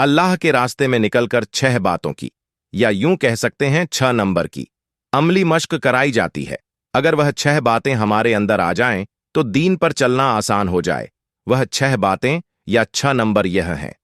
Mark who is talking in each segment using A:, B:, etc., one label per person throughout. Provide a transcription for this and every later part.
A: अल्लाह के रास्ते में निकलकर 6 बातों की, या यूं कह सकते हैं 6 नंबर की अमली मश्क कराई जाती है। अगर वह 6 बातें हमारे अंदर आ जाएं तो दीन पर चलना आसान हो जाए। वह 6 बातें या 6 नंबर यह हैं।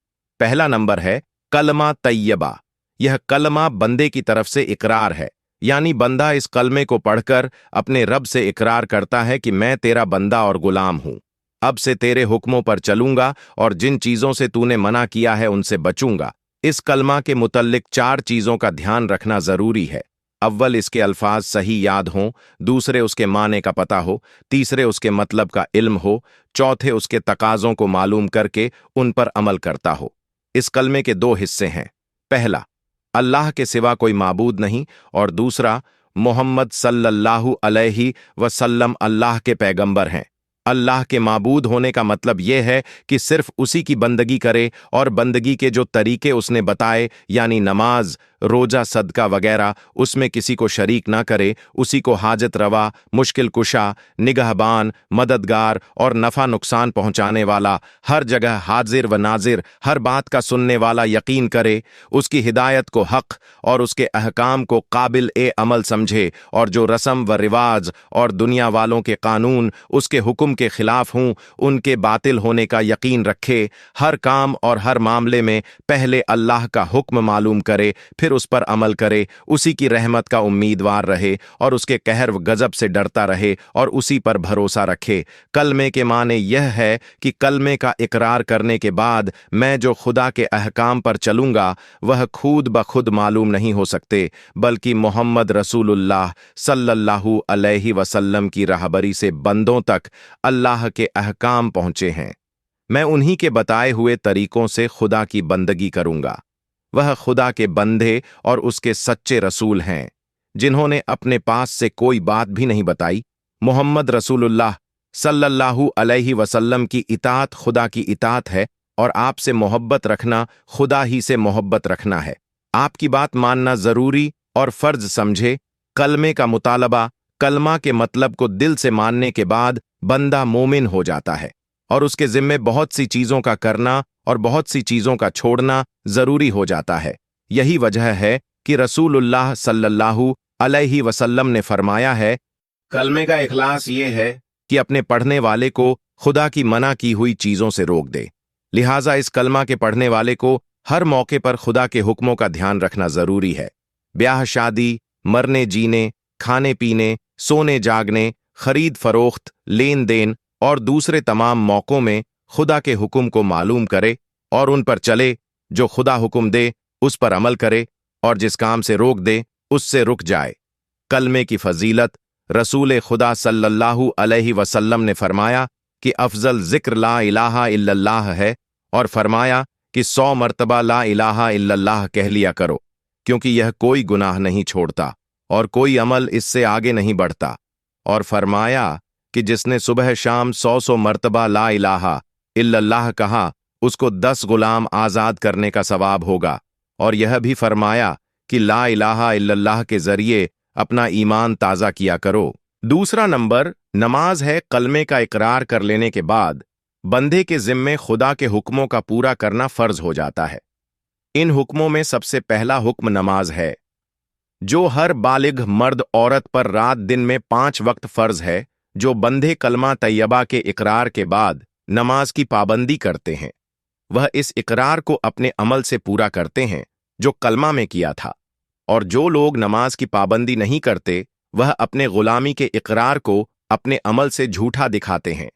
A: पहला नंबर है कलमा तैयबा। यह कलमा बंदे की तरफ से इकरार है, यानी बंदा इस कलमे को पढ़कर अपने रब से इकरार करता है कि मैं तेरा बंदा और गुलाम हूं, अब से तेरे हुक्मों पर चलूंगा और जिन चीजों से तूने मना किया है उनसे बचूंगा। इस कलमा के मुतल्लिक 4 चीजों का ध्यान रखना जरूरी है। अव्वल इसके अल्फाज सही याद हों, दूसरे उसके माने का पता हो, तीसरे उसके मतलब का इल्म हो, चौथे उसके तकाजों को मालूम करके उन पर अमल करता हो। इस कलमे के 2 हिस्से हैं। पहला, अल्लाह के सिवा कोई माबूद नहीं, और दूसरा, मोहम्मद सल्लल्लाहु अलैहि वसल्लम अल्लाह के पैगंबर हैं। अल्लाह के माबूद होने का मतलब यह है कि सिर्फ उसी की बंदगी करे और बंदगी के जो तरीके उसने बताए, यानी नमाज, रोजा, सदका वगैरह, उसमें किसी को शरीक ना करे, उसी को हाजत रवा, मुश्किल कुशा, निगहबान, मददगार और नफ़ा नुकसान पहुंचाने वाला, हर जगह हाजिर व नाजिर, हर बात का सुनने वाला यकीन करे, उसकी हिदायत को हक और उसके अहकाम को काबिल ए अमल समझे, और जो रस्म व रिवाज और दुनिया वालों के कानून उसके हुक्म के खिलाफ हों उनके बातिल होने का यकीन रखे। हर काम और हर मामले में पहले अल्लाह का हुक्म मालूम करे, फिर उस पर अमल करे, उसी की रहमत का उम्मीदवार रहे और उसके कहर व गजब से डरता रहे और उसी पर भरोसा रखे। कलमे के माने यह है कि कलमे का इकरार करने के बाद मैं जो खुदा के अहकाम पर चलूंगा वह खुद ब खुद मालूम नहीं हो सकते, बल्कि मोहम्मद रसूलुल्लाह सल्लल्लाहु अलैहि वसल्लम की राहबरी से बंदों तक अल्लाह के अहकाम पहुंचे हैं। मैं उन्हीं के बताए हुए तरीकों से खुदा की बंदगी करूंगा। वह खुदा के बंदे और उसके सच्चे रसूल हैं, जिन्होंने अपने पास से कोई बात भी नहीं बताई। मोहम्मद रसूलुल्लाह सल्लल्लाहु अलैहि वसल्लम की इताअत खुदा की इताअत है, और आपसे मोहब्बत रखना खुदा ही से मोहब्बत रखना है। आपकी बात मानना जरूरी और फर्ज समझे। कलमे का मुतालबा, कलमा के मतलब को दिल से मानने के बाद बंदा मोमिन हो जाता है, और उसके जिम्मे बहुत सी चीजों का करना और बहुत सी चीजों का छोड़ना जरूरी हो जाता है। यही वजह है कि रसूलुल्लाह सल्लल्लाहु अलैहि वसल्लम ने फरमाया है, कलमे का इखलास ये है कि अपने पढ़ने वाले को खुदा की मना की हुई चीजों से रोक दे। लिहाजा इस कलमा के पढ़ने वाले को हर मौके पर खुदा के हुक्मों का ध्यान रखना जरूरी है। ब्याह शादी, मरने जीने, खाने पीने, सोने जागने, खरीद फरोख्त, लेन देन और दूसरे तमाम मौकों में खुदा के हुक्म को मालूम करे और उन पर चले। जो खुदा हुक्म दे उस पर अमल करे, और जिस काम से रोक दे उससे रुक जाए। कलमे की फजीलत, रसूल खुदा सल्लल्लाहु अलैहि वसल्लम ने फरमाया कि अफजल जिक्र ला इलाहा इल्लल्लाह है, और फरमाया कि 100 मर्तबा ला इलाहा इल्लल्लाह कह लिया करो, क्योंकि यह कोई गुनाह नहीं छोड़ता और कोई अमल इससे आगे नहीं बढ़ता। और फरमाया कि जिसने सुबह शाम 100 मर्तबा ला इलाहा इल्लल्लाह कहा उसको 10 गुलाम आजाद करने का सवाब होगा। और यह भी फरमाया कि ला इलाहा इल्लल्लाह के जरिए अपना ईमान ताज़ा किया करो। दूसरा नंबर नमाज है। कलमे का इकरार कर लेने के बाद बंदे के जिम्मे खुदा के हुक्मों का पूरा करना फर्ज हो जाता है। इन हुक्मों में सबसे पहला हुक्म नमाज है, जो हर बालिग मर्द औरत पर रात दिन में 5 वक्त फर्ज है। जो बंदे कलमा तैयबा के इकरार के बाद नमाज की पाबंदी करते हैं, वह इस इकरार को अपने अमल से पूरा करते हैं जो कलमा में किया था। और जो लोग नमाज की पाबंदी नहीं करते, वह अपने गुलामी के इकरार को अपने अमल से झूठा दिखाते हैं।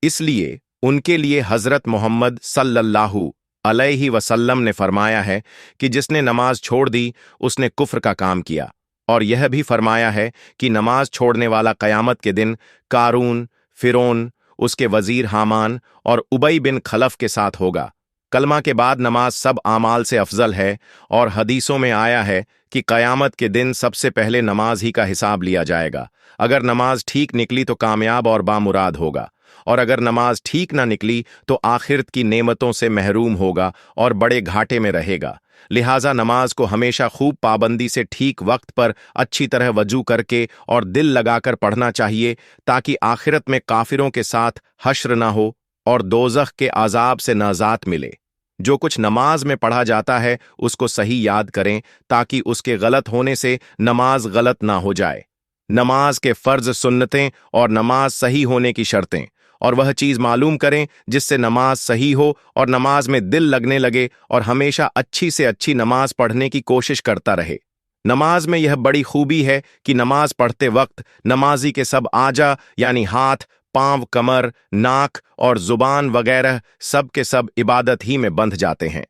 A: इसलिए उनके लिए हजरत मोहम्मद सल्लल्लाहु अलैहि वसल्लम ने फरमाया है कि जिसने नमाज छोड़ दी उसने कुफ्र का काम किया। और यह भी फरमाया है कि नमाज छोड़ने वाला क़यामत के दिन कारून, फिरौन, उसके वजीर हामान और उबई बिन खलफ के साथ होगा। कलमा के बाद नमाज सब आमाल से अफजल है, और हदीसों में आया है कि क़यामत के दिन सबसे पहले नमाज ही का हिसाब लिया जाएगा। अगर नमाज ठीक निकली तो कामयाब और बामुराद होगा, और अगर नमाज ठीक ना निकली तो आखिरत की नेमतों से महरूम होगा और बड़े घाटे में रहेगा। लिहाजा नमाज को हमेशा खूब पाबंदी से ठीक वक्त पर अच्छी तरह वजू करके और दिल लगाकर पढ़ना चाहिए, ताकि आखिरत में काफिरों के साथ हश्र ना हो और दोज़ख के अज़ाब से नाजात मिले। जो कुछ नमाज में पढ़ा जाता है उसको सही याद करें ताकि उसके गलत होने से नमाज गलत ना हो जाए। नमाज के फर्ज सुन्नतें और नमाज सही होने की शर्तें, और वह चीज मालूम करें जिससे नमाज सही हो और नमाज में दिल लगने लगे और हमेशा अच्छी से अच्छी नमाज पढ़ने की कोशिश करता रहे। नमाज में यह बड़ी खूबी है कि नमाज पढ़ते वक्त नमाजी के सब आजा यानी हाथ, पांव, कमर, नाक और जुबान वगैरह सब के सब इबादत ही में बंध जाते हैं।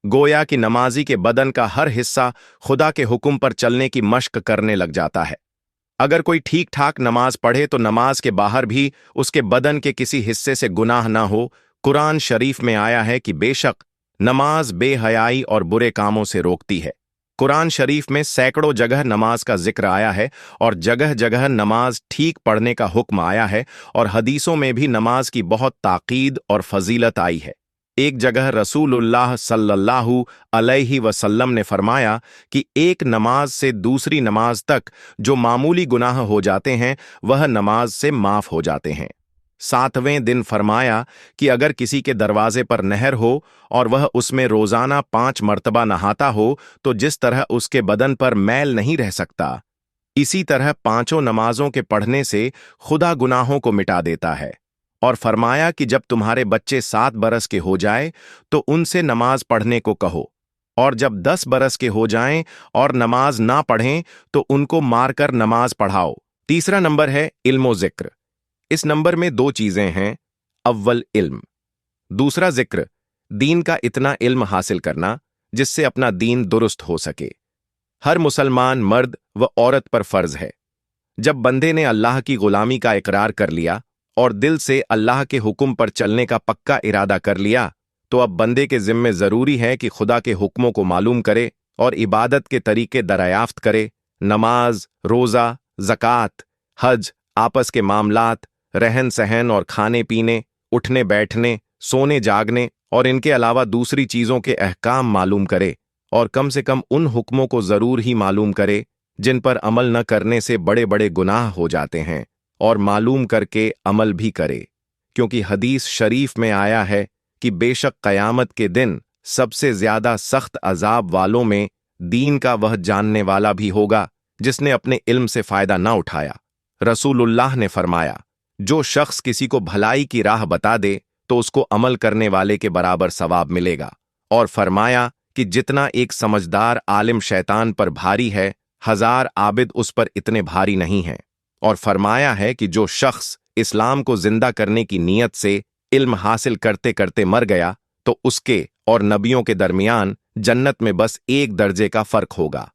A: गोया कि नमाजी के बदन का हर हिस्सा खुदा के हुक्म पर चलने की मश्क करने लग जाता है। अगर कोई ठीक ठाक नमाज पढ़े तो नमाज के बाहर भी उसके बदन के किसी हिस्से से गुनाह ना हो। कुरान शरीफ में आया है कि बेशक नमाज बेहयाई और बुरे कामों से रोकती है। कुरान शरीफ में सैकड़ों जगह नमाज का जिक्र आया है और जगह जगह नमाज ठीक पढ़ने का हुक्म आया है, और हदीसों में भी नमाज की बहुत ताकीद और फजीलत आई है। एक जगह रसूलुल्लाह सल्लल्लाहु अलैहि वसल्लम ने फरमाया कि एक नमाज से दूसरी नमाज तक जो मामूली गुनाह हो जाते हैं वह नमाज से माफ हो जाते हैं। 7वें दिन फरमाया कि अगर किसी के दरवाजे पर नहर हो और वह उसमें रोजाना 5 मर्तबा नहाता हो तो जिस तरह उसके बदन पर मैल नहीं रह सकता, इसी तरह 5 नमाजों के पढ़ने से खुदा गुनाहों को मिटा देता है। और फरमाया कि जब तुम्हारे बच्चे 7 बरस के हो जाए तो उनसे नमाज पढ़ने को कहो, और जब 10 बरस के हो जाएं और नमाज ना पढ़ें तो उनको मारकर नमाज पढ़ाओ। तीसरा नंबर है इल्मो जिक्र। इस नंबर में 2 चीजें हैं, अव्वल इल्म, दूसरा जिक्र। दीन का इतना इल्म हासिल करना जिससे अपना दीन दुरुस्त हो सके हर मुसलमान मर्द व औरत पर फर्ज है। जब बंदे ने अल्लाह की गुलामी का इकरार कर लिया और दिल से अल्लाह के हुक्म पर चलने का पक्का इरादा कर लिया तो अब बंदे के जिम्मे जरूरी है कि खुदा के हुक्मों को मालूम करे और इबादत के तरीके दरियाफ्त करे। नमाज, रोजा, ज़कात, हज, आपस के मामलात, रहन सहन और खाने पीने, उठने बैठने, सोने जागने और इनके अलावा दूसरी चीज़ों के अहकाम मालूम करे, और कम से कम उन हुक्मों को ज़रूर ही मालूम करे जिन पर अमल न करने से बड़े बड़े गुनाह हो जाते हैं, और मालूम करके अमल भी करे। क्योंकि हदीस शरीफ में आया है कि बेशक क़यामत के दिन सबसे ज्यादा सख्त अजाब वालों में दीन का वह जानने वाला भी होगा जिसने अपने इल्म से फायदा ना उठाया। रसूलुल्लाह ने फरमाया, जो शख्स किसी को भलाई की राह बता दे तो उसको अमल करने वाले के बराबर सवाब मिलेगा। और फरमाया कि जितना एक समझदार आलिम शैतान पर भारी है, 1000 आबिद उस पर इतने भारी नहीं हैं। और फरमाया है कि जो शख्स इस्लाम को जिंदा करने की नीयत से इल्म हासिल करते करते मर गया तो उसके और नबियों के दरमियान जन्नत में बस 1 दर्जे का फर्क होगा।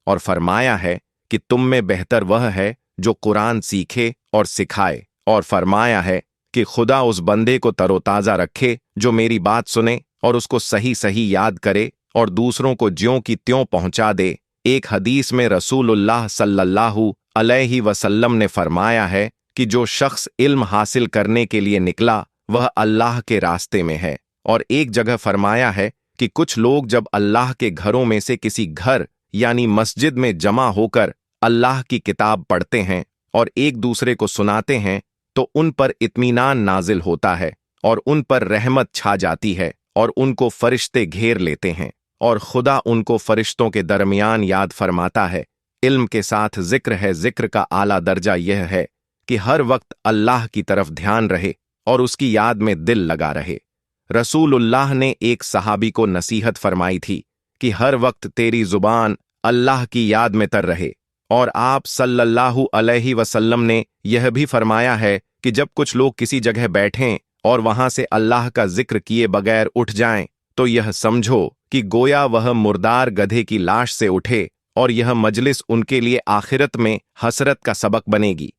A: और फरमाया है कि तुम में बेहतर वह है जो कुरान सीखे और सिखाए। और फरमाया है कि खुदा उस बंदे को तरोताजा रखे जो मेरी बात सुने और उसको सही सही याद करे और दूसरों को ज्यों की त्यों पहुंचा दे। एक हदीस में रसूलुल्लाह सल्लल्लाहु अलैहि वसल्लम ने फरमाया है कि जो शख्स इल्म हासिल करने के लिए निकला वह अल्लाह के रास्ते में है। और एक जगह फरमाया है कि कुछ लोग जब अल्लाह के घरों में से किसी घर यानी मस्जिद में जमा होकर अल्लाह की किताब पढ़ते हैं और एक दूसरे को सुनाते हैं तो उन पर इत्मीनान नाजिल होता है और उन पर रहमत छा जाती है और उनको फरिश्ते घेर लेते हैं और खुदा उनको फरिश्तों के दरमियान याद फरमाता है। इल्म के साथ जिक्र है। जिक्र का आला दर्जा यह है कि हर वक्त अल्लाह की तरफ ध्यान रहे और उसकी याद में दिल लगा रहे। रसूलुल्लाह ने एक सहाबी को नसीहत फरमाई थी कि हर वक्त तेरी जुबान अल्लाह की याद में तर रहे। और आप सल्लल्लाहु अलैहि वसल्लम ने यह भी फरमाया है कि जब कुछ लोग किसी जगह बैठें और वहां से अल्लाह का जिक्र किए बगैर उठ जाएं तो यह समझो कि गोया वह मुर्दार गधे की लाश से उठे और यह मजलिस उनके लिए आखिरत में हसरत का सबक बनेगी।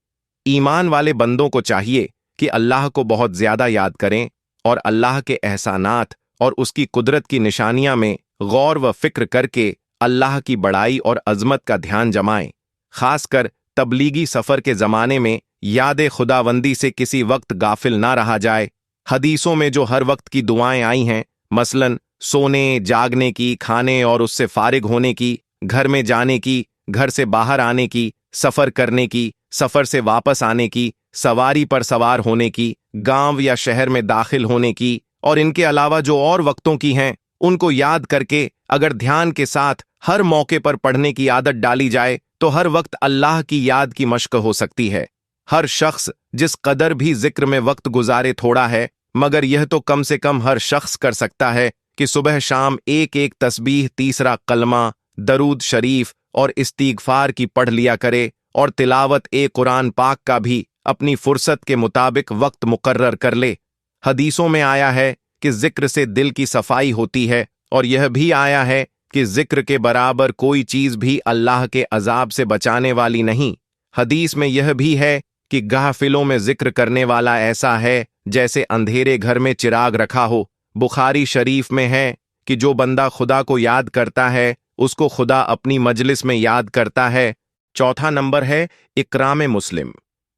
A: ईमान वाले बंदों को चाहिए कि अल्लाह को बहुत ज्यादा याद करें और अल्लाह के एहसानात और उसकी कुदरत की निशानियां में गौर व फिक्र करके अल्लाह की बड़ाई और अजमत का ध्यान जमाएं। खासकर तबलीगी सफर के जमाने में याद खुदावंदी से किसी वक्त गाफिल ना रहा जाए। हदीसों में जो हर वक्त की दुआएं आई हैं, मसलन सोने, जागने की, खाने और उससे फारिग होने की, घर में जाने की, घर से बाहर आने की, सफर करने की, सफर से वापस आने की, सवारी पर सवार होने की, गांव या शहर में दाखिल होने की और इनके अलावा जो और वक्तों की हैं उनको याद करके अगर ध्यान के साथ हर मौके पर पढ़ने की आदत डाली जाए तो हर वक्त अल्लाह की याद की मश्क हो सकती है। हर शख्स जिस कदर भी जिक्र में वक्त गुजारे थोड़ा है, मगर यह तो कम से कम हर शख्स कर सकता है कि सुबह शाम एक एक तस्बीह, तीसरा कलमा, दरूद शरीफ और इस्तिगफार की पढ़ लिया करे और तिलावत कुरान पाक का भी अपनी फुर्सत के मुताबिक वक्त मुकर्रर कर ले। हदीसों में आया है कि जिक्र से दिल की सफाई होती है और यह भी आया है कि जिक्र के बराबर कोई चीज भी अल्लाह के अजाब से बचाने वाली नहीं। हदीस में यह भी है कि गाफिलों में जिक्र करने वाला ऐसा है जैसे अंधेरे घर में चिराग रखा हो। बुखारी शरीफ में है कि जो बंदा खुदा को याद करता है उसको खुदा अपनी मजलिस में याद करता है। चौथा नंबर है इकराम मुस्लिम।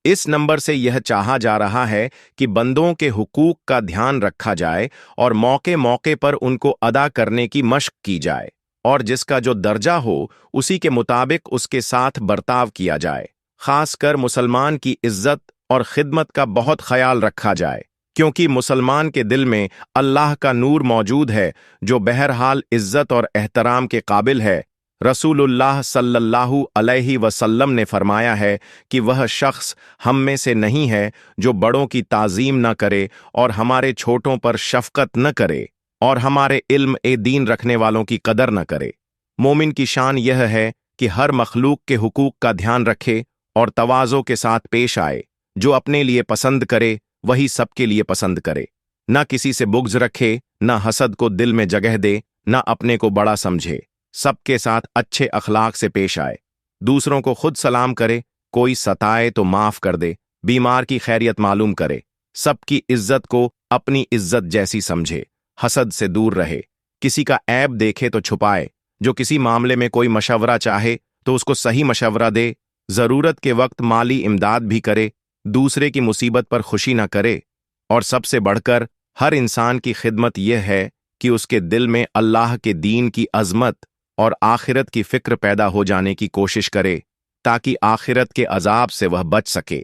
A: इस नंबर से यह चाहा जा रहा है कि बंदों के हुकूक का ध्यान रखा जाए और मौके मौके पर उनको अदा करने की मश्क की जाए और जिसका जो दर्जा हो उसी के मुताबिक उसके साथ बर्ताव किया जाए। खासकर मुसलमान की इज्जत और खिदमत का बहुत ख्याल रखा जाए, क्योंकि मुसलमान के दिल में अल्लाह का नूर मौजूद है जो बहरहाल इज्जत और एहतराम के काबिल है। रसूलुल्लाह सल्लल्लाहु अलैहि वसल्लम ने फरमाया है कि वह शख्स हम में से नहीं है जो बड़ों की ताज़ीम न करे और हमारे छोटों पर शफकत न करे और हमारे इल्म दीन रखने वालों की कदर न करे। मोमिन की शान यह है कि हर मखलूक के हुकूक का ध्यान रखे और तवाज़ो के साथ पेश आए। जो अपने लिए पसंद करे वही सबके लिए पसंद करे, न किसी से बुग़्ज़ रखे, न हसद को दिल में जगह दे, न अपने को बड़ा समझे। सबके साथ अच्छे अखलाक से पेश आए, दूसरों को खुद सलाम करे, कोई सताए तो माफ कर दे, बीमार की खैरियत मालूम करे, सबकी इज्जत को अपनी इज्जत जैसी समझे, हसद से दूर रहे, किसी का ऐब देखे तो छुपाए, जो किसी मामले में कोई मशवरा चाहे तो उसको सही मशवरा दे, जरूरत के वक्त माली इमदाद भी करे, दूसरे की मुसीबत पर खुशी न करे, और सबसे बढ़कर हर इंसान की खिदमत यह है कि उसके दिल में अल्लाह के दीन की अजमत और आखिरत की फिक्र पैदा हो जाने की कोशिश करे ताकि आखिरत के अजाब से वह बच सके।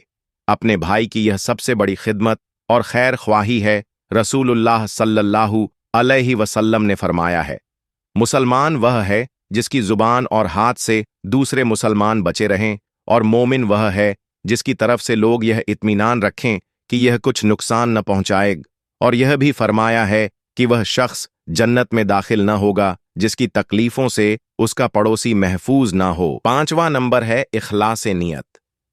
A: अपने भाई की यह सबसे बड़ी खिदमत और खैर ख्वाही है। रसूलुल्लाह सल्लल्लाहु अलैहि वसल्लम ने फरमाया है, मुसलमान वह है जिसकी जुबान और हाथ से दूसरे मुसलमान बचे रहें, और मोमिन वह है जिसकी तरफ से लोग यह इत्मीनान रखें कि यह कुछ नुकसान न पहुंचाएगा, और यह भी फरमाया है कि वह शख्स जन्नत में दाखिल न होगा जिसकी तकलीफों से उसका पड़ोसी महफूज ना हो। पांचवा नंबर है इखलास नियत।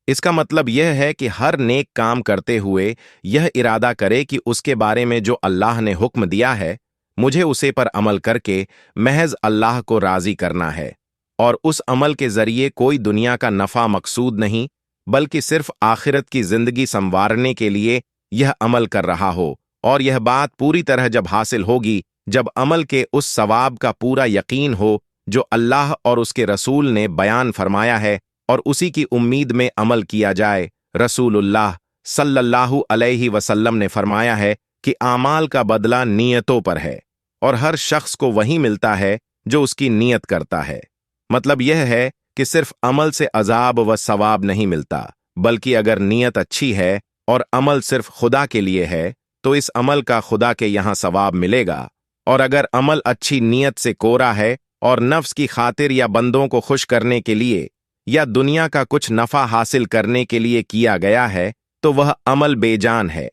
A: इसका मतलब यह है कि हर नेक काम करते हुए यह इरादा करे कि उसके बारे में जो अल्लाह ने हुक्म दिया है मुझे उसे पर अमल करके महज अल्लाह को राजी करना है, और उस अमल के जरिए कोई दुनिया का नफा मकसूद नहीं बल्कि सिर्फ आखिरत की जिंदगी संवारने के लिए यह अमल कर रहा हो। और यह बात पूरी तरह जब हासिल होगी जब अमल के उस सवाब का पूरा यकीन हो जो अल्लाह और उसके रसूल ने बयान फरमाया है, और उसी की उम्मीद में अमल किया जाए। रसूलुल्लाह सल्लल्लाहु अलैहि वसल्लम ने फरमाया है कि आमाल का बदला नियतों पर है और हर शख्स को वही मिलता है जो उसकी नियत करता है। मतलब यह है कि सिर्फ अमल से अजाब व सवाब नहीं मिलता, बल्कि अगर नियत अच्छी है और अमल सिर्फ खुदा के लिए है तो इस अमल का खुदा के यहाँ सवाब मिलेगा, और अगर अमल अच्छी नियत से कोरा है और नफ्स की खातिर या बंदों को खुश करने के लिए या दुनिया का कुछ नफा हासिल करने के लिए किया गया है तो वह अमल बेजान है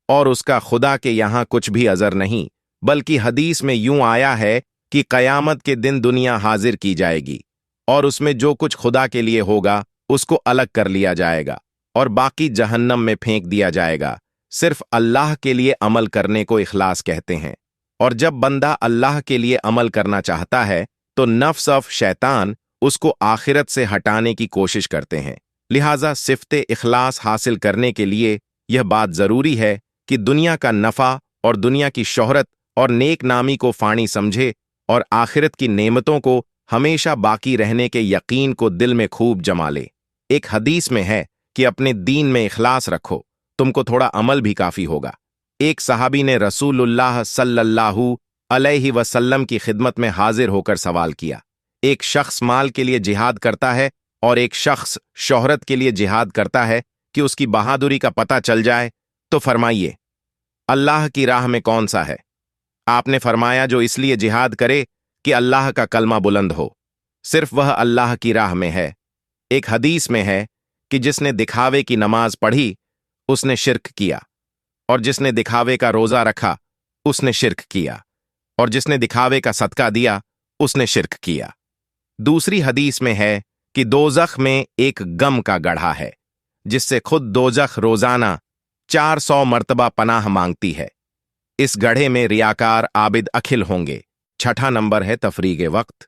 A: और उसका खुदा के यहाँ कुछ भी अजर नहीं। बल्कि हदीस में यूं आया है कि कयामत के दिन दुनिया हाजिर की जाएगी और उसमें जो कुछ खुदा के लिए होगा उसको अलग कर लिया जाएगा और बाकी जहन्नम में फेंक दिया जाएगा। सिर्फ अल्लाह के लिए अमल करने को इखलास कहते हैं, और जब बंदा अल्लाह के लिए अमल करना चाहता है तो नफ्स और शैतान उसको आखिरत से हटाने की कोशिश करते हैं। लिहाजा सिफ्ते इखलास हासिल करने के लिए यह बात जरूरी है कि दुनिया का नफा और दुनिया की शोहरत और नेक नामी को फानी समझे और आखिरत की नेमतों को हमेशा बाकी रहने के यकीन को दिल में खूब जमा ले। एक हदीस में है कि अपने दीन में इखलास रखो, तुमको थोड़ा अमल भी काफी होगा। एक सहाबी ने रसूलुल्लाह सल्लल्लाहु अलैहि वसल्लम की खिदमत में हाजिर होकर सवाल किया, एक शख्स माल के लिए जिहाद करता है और एक शख्स शोहरत के लिए जिहाद करता है कि उसकी बहादुरी का पता चल जाए, तो फरमाइए अल्लाह की राह में कौन सा है? आपने फरमाया जो इसलिए जिहाद करे कि अल्लाह का कलमा बुलंद हो। सिर्फ वह अल्लाह की राह में है। एक हदीस में है कि जिसने दिखावे की नमाज पढ़ी उसने शिर्क किया, और जिसने दिखावे का रोजा रखा उसने शिर्क किया, और जिसने दिखावे का सदका दिया उसने शिर्क किया। दूसरी हदीस में है कि दोजख में एक गम का गढ़ा है जिससे खुद दोजख रोजाना 400 मर्तबा पनाह मांगती है। इस गढ़े में रियाकार आबिद अखिल होंगे। छठा नंबर है तफरीग वक्त।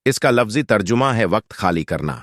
A: इसका लफ्जी तर्जुमा है वक्त खाली करना।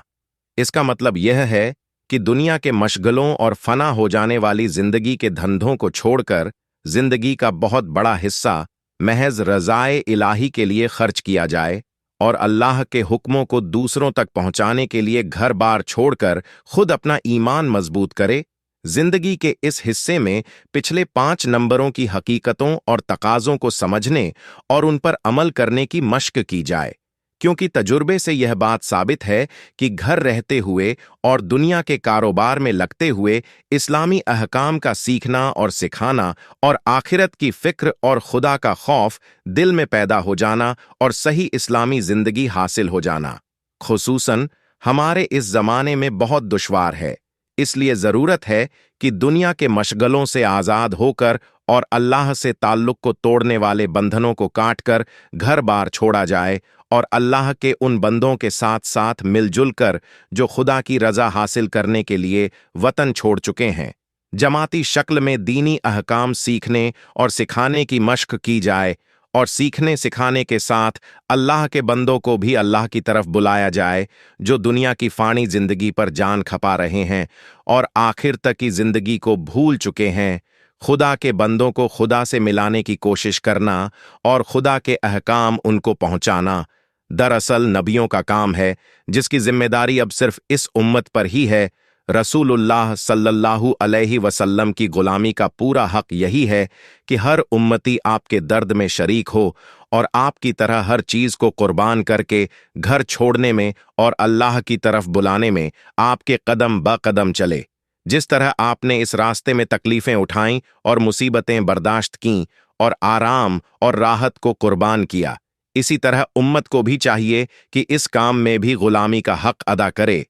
A: इसका मतलब यह है कि दुनिया के मशगलों और फना हो जाने वाली जिंदगी के धंधों को छोड़कर जिंदगी का बहुत बड़ा हिस्सा महज रज़ाए इलाही के लिए खर्च किया जाए और अल्लाह के हुक्मों को दूसरों तक पहुंचाने के लिए घर बार छोड़कर खुद अपना ईमान मजबूत करे। जिंदगी के इस हिस्से में पिछले 5 नंबरों की हकीकतों और तकाज़ों को समझने और उन पर अमल करने की मश्क की जाए, क्योंकि तजुर्बे से यह बात साबित है कि घर रहते हुए और दुनिया के कारोबार में लगते हुए इस्लामी अहकाम का सीखना और सिखाना और आखिरत की फिक्र और खुदा का खौफ दिल में पैदा हो जाना और सही इस्लामी जिंदगी हासिल हो जाना खुसूसन हमारे इस जमाने में बहुत दुश्वार है। इसलिए जरूरत है कि दुनिया के मशगलों से आजाद होकर और अल्लाह से ताल्लुक को तोड़ने वाले बंधनों को काटकर घर बार छोड़ा जाए और अल्लाह के उन बंदों के साथ साथ मिलजुल कर जो खुदा की रजा हासिल करने के लिए वतन छोड़ चुके हैं, जमाती शक्ल में दीनी अहकाम सीखने और सिखाने की मश्क की जाए और सीखने सिखाने के साथ अल्लाह के बंदों को भी अल्लाह की तरफ बुलाया जाए जो दुनिया की फानी जिंदगी पर जान खपा रहे हैं और आखिर तक की जिंदगी को भूल चुके हैं। खुदा के बंदों को खुदा से मिलाने की कोशिश करना और खुदा के अहकाम उनको पहुंचाना दरअसल नबियों का काम है, जिसकी जिम्मेदारी अब सिर्फ इस उम्मत पर ही है। रसूलुल्लाह सल्लल्लाहु अलैहि वसल्लम की गुलामी का पूरा हक यही है कि हर उम्मती आपके दर्द में शरीक हो और आपकी तरह हर चीज को कुर्बान करके घर छोड़ने में और अल्लाह की तरफ बुलाने में आपके कदम ब कदम चले। जिस तरह आपने इस रास्ते में तकलीफें उठाईं और मुसीबतें बर्दाश्त कीं और आराम और राहत को कुर्बान किया, इसी तरह उम्मत को भी चाहिए कि इस काम में भी गुलामी का हक अदा करे।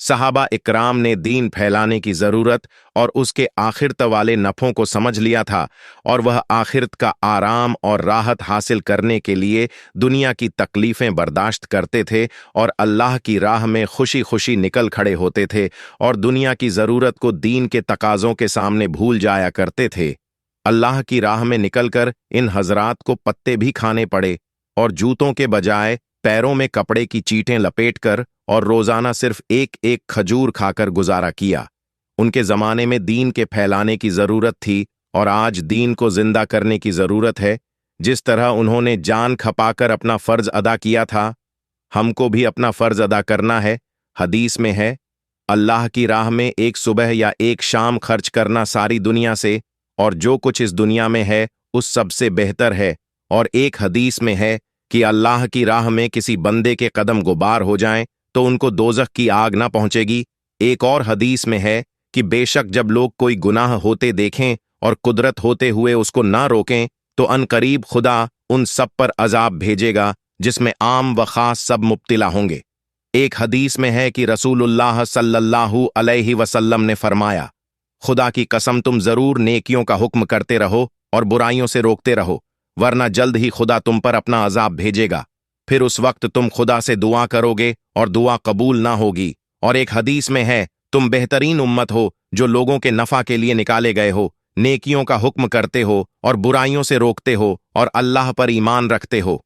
A: सहाबा इकराम ने दीन फैलाने की जरूरत और उसके आखिरत वाले नफों को समझ लिया था और वह आखिरत का आराम और राहत हासिल करने के लिए दुनिया की तकलीफें बर्दाश्त करते थे और अल्लाह की राह में खुशी खुशी निकल खड़े होते थे और दुनिया की जरूरत को दीन के तकाजों के सामने भूल जाया करते थे। अल्लाह की राह में निकलकर इन हजरात को पत्ते भी खाने पड़े और जूतों के बजाय पैरों में कपड़े की चीटें लपेटकर और रोजाना सिर्फ एक एक खजूर खाकर गुजारा किया। उनके जमाने में दीन के फैलाने की जरूरत थी और आज दीन को जिंदा करने की जरूरत है। जिस तरह उन्होंने जान खपाकर अपना फर्ज अदा किया था, हमको भी अपना फर्ज अदा करना है। हदीस में है, अल्लाह की राह में एक सुबह या एक शाम खर्च करना सारी दुनिया से और जो कुछ इस दुनिया में है उस सबसे बेहतर है। और एक हदीस में है कि अल्लाह की राह में किसी बंदे के कदम गुबार हो जाएं तो उनको दोजख की आग ना पहुंचेगी। एक और हदीस में है कि बेशक जब लोग कोई गुनाह होते देखें और कुदरत होते हुए उसको ना रोकें तो अनकरीब खुदा उन सब पर अजाब भेजेगा जिसमें आम व खास सब मुब्तिला होंगे। एक हदीस में है कि रसूलुल्लाह सल्लल्लाहु अलैहि वसल्लम ने फरमाया, खुदा की कसम तुम जरूर नेकियों का हुक्म करते रहो और बुराइयों से रोकते रहो, वरना जल्द ही खुदा तुम पर अपना अजाब भेजेगा। फिर उस वक्त तुम खुदा से दुआ करोगे और दुआ कबूल ना होगी। और एक हदीस में है, तुम बेहतरीन उम्मत हो जो लोगों के नफा के लिए निकाले गए हो, नेकियों का हुक्म करते हो और बुराइयों से रोकते हो और अल्लाह पर ईमान रखते हो।